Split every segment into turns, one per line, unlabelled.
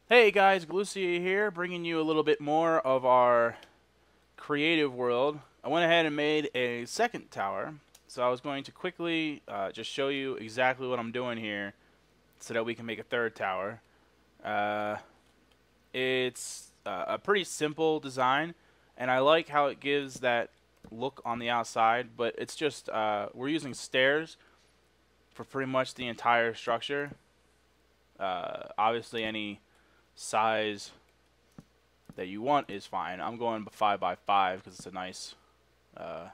Hey guys, Galucia here, bringing you a little bit more of our creative world. I went ahead and made a second tower, so I was going to quickly just show you exactly what I'm doing here so that we can make a third tower. Uh, it's a pretty simple design, and I like how it gives that look on the outside, but it's just we're using stairs for pretty much the entire structure. Obviously, any size that you want is fine. I'm going 5 by 5 because it's a nice, uh,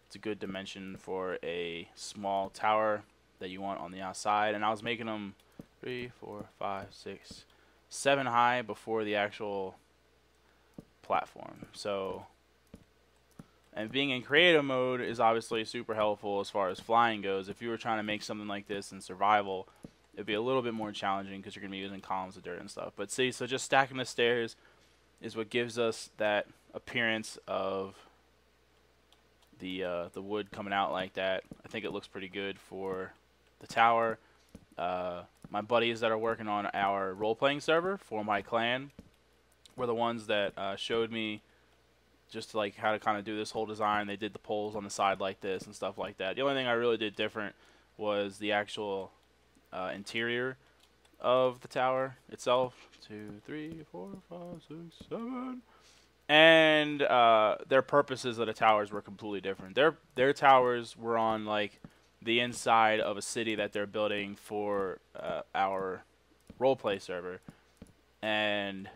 it's a good dimension for a small tower that you want on the outside. And I was making them 3, 4, 5, 6, 7 high before the actual platform. So, and being in creative mode is obviously super helpful as far as flying goes. If you were trying to make something like this in survival, it'd be a little bit more challenging because you're going to be using columns of dirt and stuff. But see, so just stacking the stairs is what gives us that appearance of the wood coming out like that. I think it looks pretty good for the tower. My buddies that are working on our role-playing server for my clan were the ones that showed me just like how to kind of do this whole design. They did the poles on the side like this and stuff like that. The only thing I really did different was the actual interior of the tower itself. 2, 3, 4, 5, 6, 7. And their purposes of the towers were completely different. Their towers were on like the inside of a city that they're building for our roleplay server, and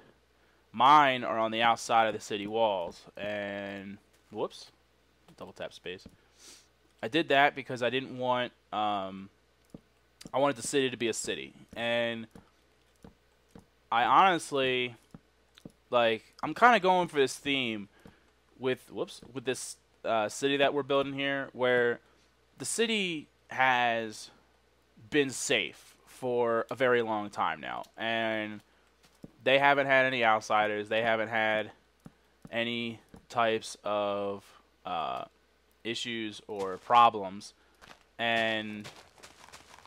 mine are on the outside of the city walls. And whoops, double tap space. I did that because I didn't want I wanted the city to be a city, and I honestly like I'm kind of going for this theme with this city that we're building here, where the city has been safe for a very long time now, and they haven't had any outsiders. They haven't had any types of issues or problems, and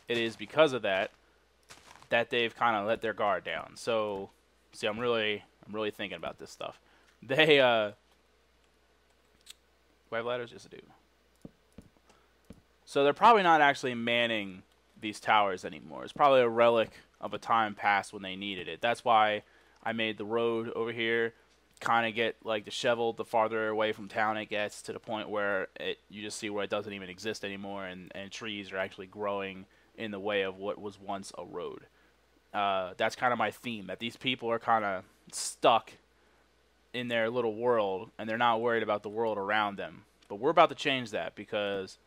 it is because of that that they've kind of let their guard down. So, see, I'm really thinking about this stuff. They do I have ladders? Yes, I do. So they're probably not actually manning these towers anymore. It's probably a relic of a time past when they needed it. That's why I made the road over here kind of get like disheveled the farther away from town it gets, to the point where you just see where it doesn't even exist anymore, and trees are actually growing in the way of what was once a road. That's kind of my theme, that these people are kind of stuck in their little world and they're not worried about the world around them. But we're about to change that because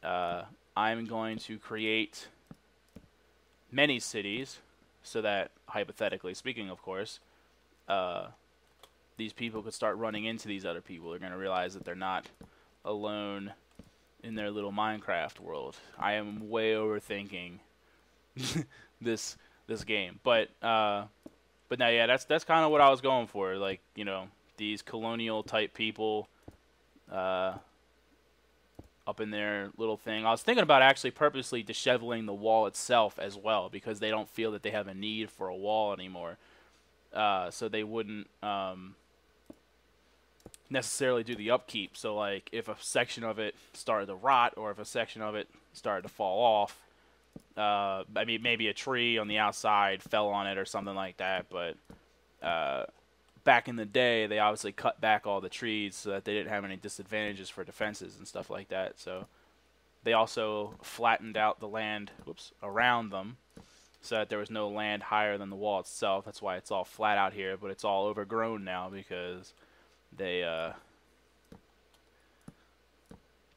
uh, I'm going to create many cities so that, hypothetically speaking, of course, uh, these people could start running into these other people. They're going to realize that they're not alone in their little Minecraft world. I am way overthinking this game, but now, yeah, that's kind of what I was going for. Like, you know, these colonial type people uh, up in their little thing. I was thinking about actually purposely disheveling the wall itself as well, because they don't feel that they have a need for a wall anymore. So they wouldn't necessarily do the upkeep. So, like, if a section of it started to rot, or if a section of it started to fall off, I mean, maybe a tree on the outside fell on it or something like that. But back in the day, they obviously cut back all the trees so that they didn't have any disadvantages for defenses and stuff like that. So they also flattened out the land, around them, so that there was no land higher than the wall itself. That's why it's all flat out here, but it's all overgrown now because they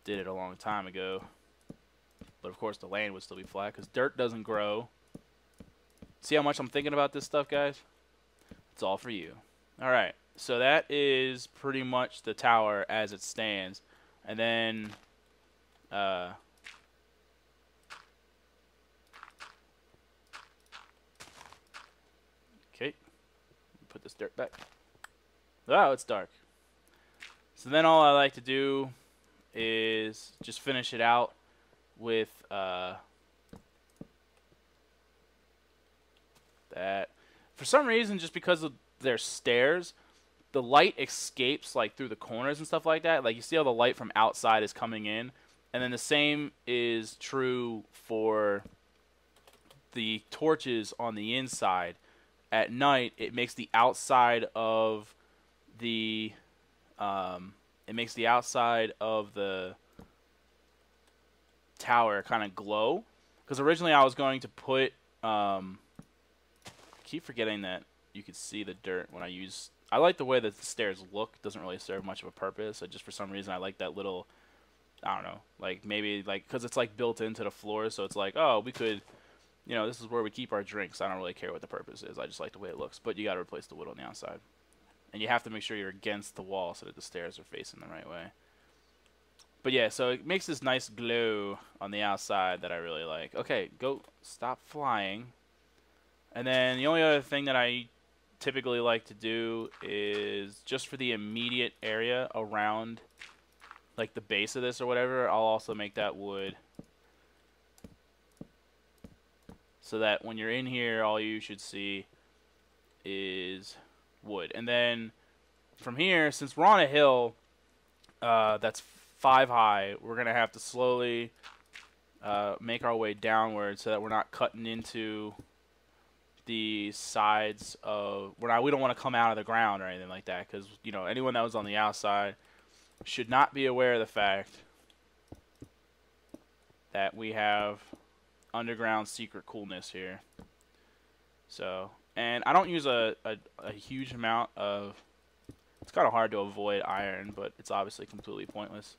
did it a long time ago. But of course the land would still be flat because dirt doesn't grow. See how much I'm thinking about this stuff, guys? It's all for you. Alright, so that is pretty much the tower as it stands. And then okay, put this dirt back. Oh, it's dark. So then all I like to do is just finish it out with that. for some reason, just because of their stairs, the light escapes like through the corners and stuff like that. Like you see how the light from outside is coming in, and then the same is true for the torches on the inside. At night, it makes the outside of the tower kind of glow. Because originally I was going to put I keep forgetting that you could see the dirt when I like the way that the stairs look. It doesn't really serve much of a purpose. Just for some reason I like that little, I don't know, like maybe like because it's like built into the floor, so it's like, oh, we could, this is where we keep our drinks. I don't really care what the purpose is. I just like the way it looks. But you got to replace the wood on the outside. And you have to make sure you're against the wall so that the stairs are facing the right way. But yeah, so it makes this nice glow on the outside that I really like. Okay, go stop flying. And then the only other thing that I typically like to do is just for the immediate area around like the base of this or whatever, I'll also make that wood. So that when you're in here, all you should see is wood. And then from here, since we're on a hill that's 5 high, we're going to have to slowly make our way downward so that we're not cutting into the sides of... we don't want to come out of the ground or anything like that, because anyone that was on the outside should not be aware of the fact that we have underground secret coolness here. So, and I don't use a huge amount of... It's kind of hard to avoid iron, but it's obviously completely pointless.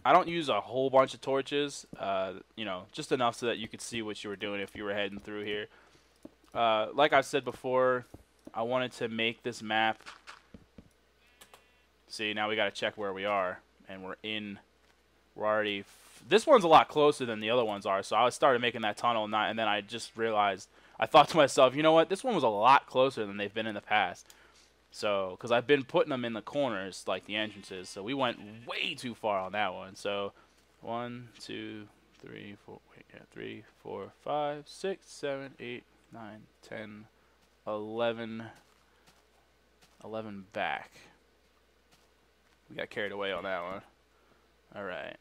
I don't use a whole bunch of torches, just enough so that you could see what you were doing if you were heading through here. Like I said before, I wanted to make this map. See, now we got to check where we are, and we're already... This one's a lot closer than the other ones are, so I started making that tunnel, and then I just realized, I thought to myself, you know what, this one was a lot closer than they've been in the past. So, because I've been putting them in the corners, like the entrances, so we went way too far on that one. So, 1, 2, 3, 4, 3, 4, 5, 6, 7, 8, 9, 10, 11 back. We got carried away on that one. Alright.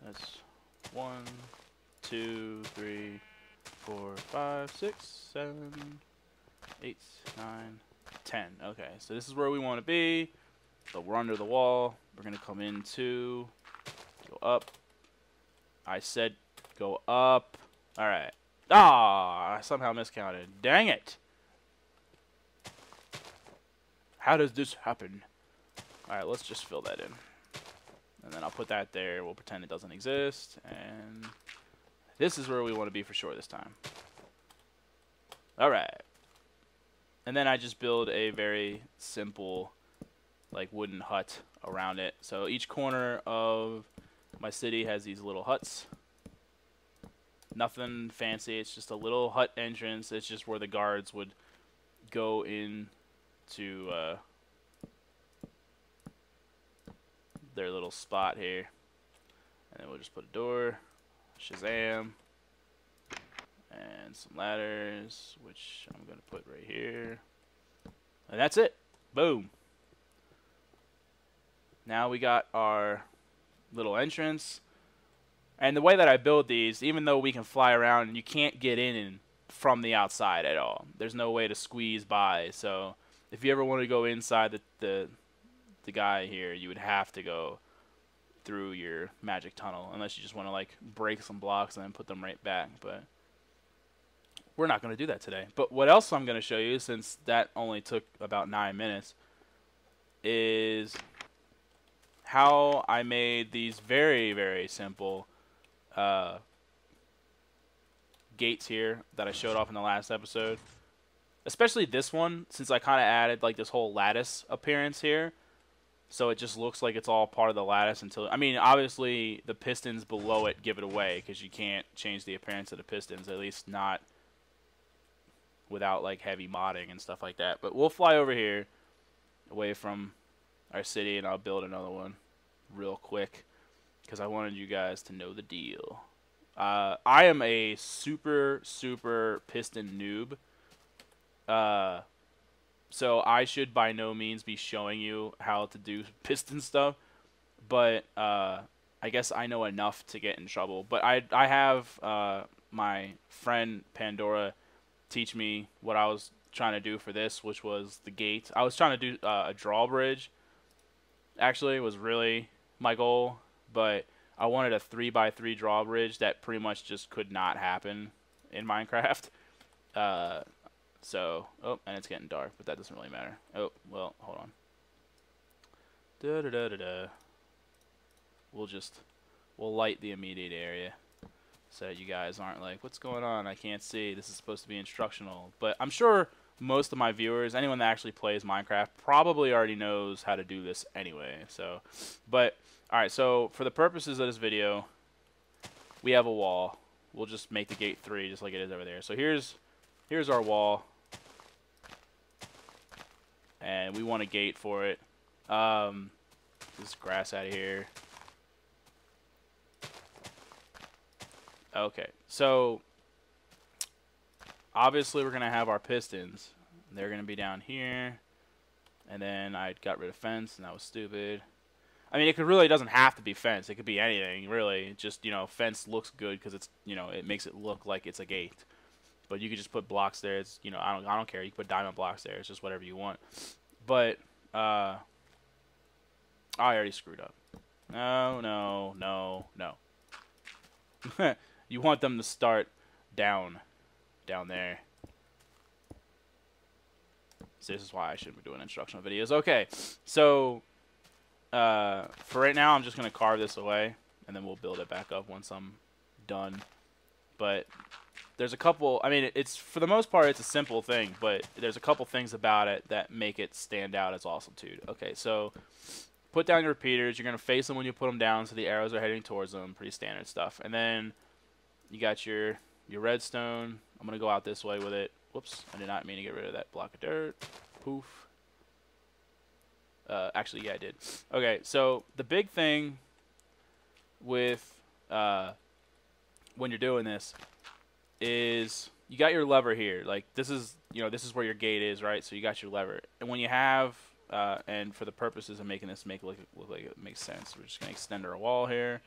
That's 1, 2, 3, 4, 5, 6, 7, 8, 9, 10. Okay, so this is where we want to be. So we're under the wall. We're going to come in 2, go up. I said go up. Alright. Ah, I somehow miscounted. Dang it. How does this happen? Alright, let's just fill that in. And then I'll put that there. We'll pretend it doesn't exist. And this is where we want to be for sure this time. Alright. And then I just build a very simple, like, wooden hut around it. So each corner of my city has these little huts. Nothing fancy. It's just a little hut entrance. It's just where the guards would go in to their little spot here. And then we'll just put a door, Shazam, and some ladders, which I'm going to put right here. And that's it. Boom. Now we got our little entrance. And the way that I build these, even though we can fly around, and you can't get in from the outside at all. There's no way to squeeze by. So if you ever want to go inside the guy here, you would have to go through your magic tunnel, unless you just want to like break some blocks and then put them right back. But we're not going to do that today. But what else I'm going to show you, since that only took about 9 minutes, is how I made these very, very simple gates here that I showed off in the last episode. Especially this one, since I kind of added like this whole lattice appearance here. So it just looks like it's all part of the lattice until... I mean, obviously, the pistons below it give it away, because you can't change the appearance of the pistons, at least not without, like, heavy modding and stuff like that. But we'll fly over here, away from our city, and I'll build another one real quick, because I wanted you guys to know the deal. I am a super piston noob. So I should by no means be showing you how to do piston stuff, but I guess I know enough to get in trouble. But I have my friend Pandora teach me what I was trying to do for this, which was the gate. I was trying to do a drawbridge. Actually, was really my goal, but I wanted a 3x3 drawbridge that pretty much just could not happen in Minecraft. Uh, oh, and it's getting dark, but that doesn't really matter. Oh, well, hold on. Da da da da da. We'll light the immediate area so that you guys aren't like, what's going on? I can't see. This is supposed to be instructional. But I'm sure most of my viewers, anyone that actually plays Minecraft, probably already knows how to do this anyway. So, but all right. So for the purposes of this video, we have a wall. We'll just make the gate 3 just like it is over there. So here's our wall, and we want a gate for it. This grass out of here. Okay, so obviously we're going to have our pistons. They're going to be down here. And then I got rid of fence, and that was stupid. I mean, it really doesn't have to be fence. It could be anything, really. Just, you know, fence looks good because it's, you know, it makes it look like it's a gate. But you could just put blocks there. It's, you know, I don't care. You can put diamond blocks there. It's just whatever you want. But I already screwed up. No. You want them to start down there. So this is why I shouldn't be doing instructional videos. Okay, so for right now, I'm just gonna carve this away, and then we'll build it back up once I'm done. But there's a couple. I mean, it's for the most part, it's a simple thing, but there's a couple things about it that make it stand out as awesome too. Okay, so put down your repeaters. You're gonna face them when you put them down, so the arrows are heading towards them. Pretty standard stuff. And then you got your redstone. I'm going to go out this way with it. Whoops, I did not mean to get rid of that block of dirt. Poof. Actually, yeah, I did. Okay, so the big thing with when you're doing this is you got your lever here. Like, this is, you know, this is where your gate is, right? So you got your lever. And when you have, and for the purposes of making this look like it makes sense, we're just going to extend our wall here.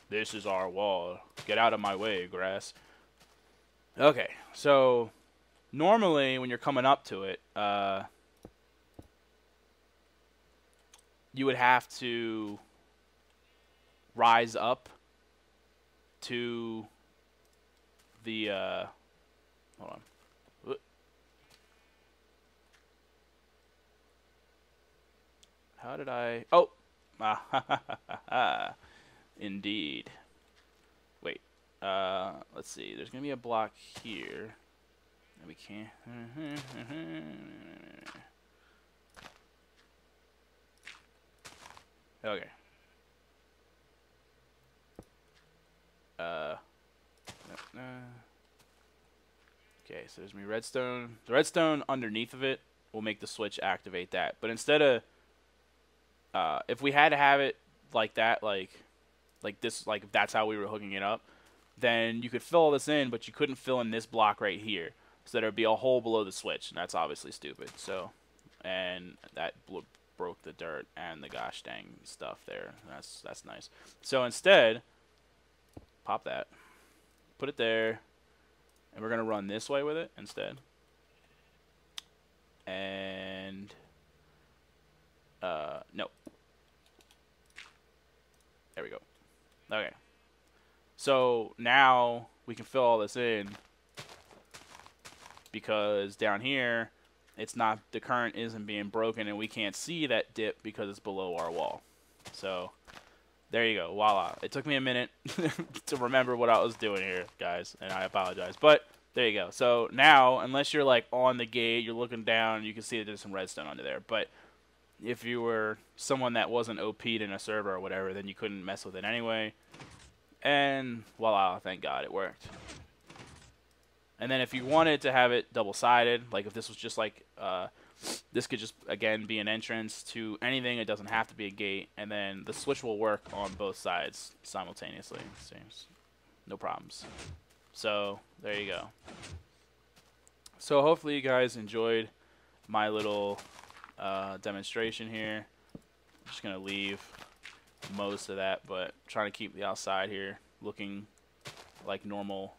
This is our wall. Get out of my way, grass. Okay, so normally when you're coming up to it, you would have to rise up to the, hold on. How did I, oh, indeed. Wait, let's see. There's gonna be a block here. And we can't. Okay. Okay, so there's me redstone. The redstone underneath of it will make the switch activate that. But instead of, if we had to have it like that, like this, like if that's how we were hooking it up, then you could fill all this in, but you couldn't fill in this block right here. So there'd be a hole below the switch, and that's obviously stupid. So, and that broke the dirt and the gosh dang stuff there. That's nice. So instead, pop that, put it there, and we're gonna run this way with it instead. And no. There we go. Okay. So now we can fill all this in because down here it's not, the current isn't being broken and we can't see that dip because it's below our wall. So there you go. Voila. It took me a minute to remember what I was doing here, guys, and I apologize. But there you go. So now, unless you're like on the gate, you're looking down, you can see that there's some redstone under there. But if you were someone that wasn't OP'd in a server or whatever, then you couldn't mess with it anyway. And voila, thank God it worked. And then if you wanted to have it double-sided, like if this was just like, this could just, again, be an entrance to anything. It doesn't have to be a gate. And then the switch will work on both sides simultaneously. no problems. So there you go. So hopefully you guys enjoyed my little demonstration here. I'm just gonna leave most of that, but trying to keep the outside here looking like normal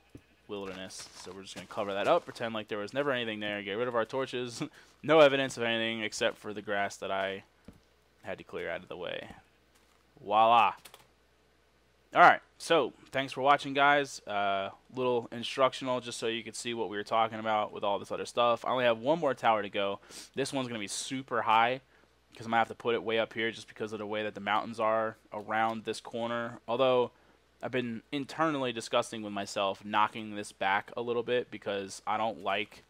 wilderness. So we're just gonna cover that up, pretend like there was never anything there, get rid of our torches. No evidence of anything except for the grass that I had to clear out of the way. Voila. Alright, so thanks for watching, guys. Little instructional just so you could see what we were talking about with all this other stuff. I only have one more tower to go. This one's going to be super high because I'm going to have to put it way up here just because of the way that the mountains are around this corner. Although I've been internally discussing with myself knocking this back a little bit because I don't like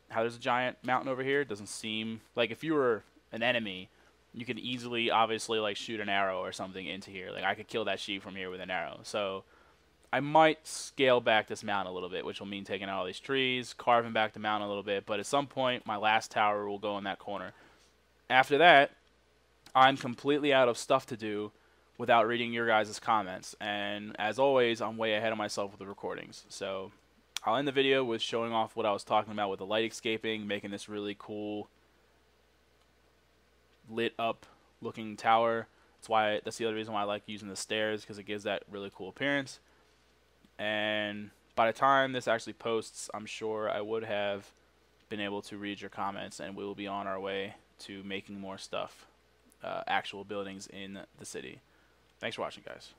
how there's a giant mountain over here. It doesn't seem like if you were an enemy, you could easily, obviously, like shoot an arrow or something into here. Like I could kill that sheep from here with an arrow. So I might scale back this mountain a little bit, which will mean taking out all these trees, carving back the mountain a little bit. But at some point, my last tower will go in that corner. After that, I'm completely out of stuff to do without reading your guys' comments. And as always, I'm way ahead of myself with the recordings. So I'll end the video with showing off what I was talking about with the light escaping, making this really cool lit up looking tower. That's the other reason why I like using the stairs, because it gives that really cool appearance. And by the time this actually posts, I'm sure I would have been able to read your comments, and we will be on our way to making more stuff, actual buildings in the city. Thanks for watching, guys.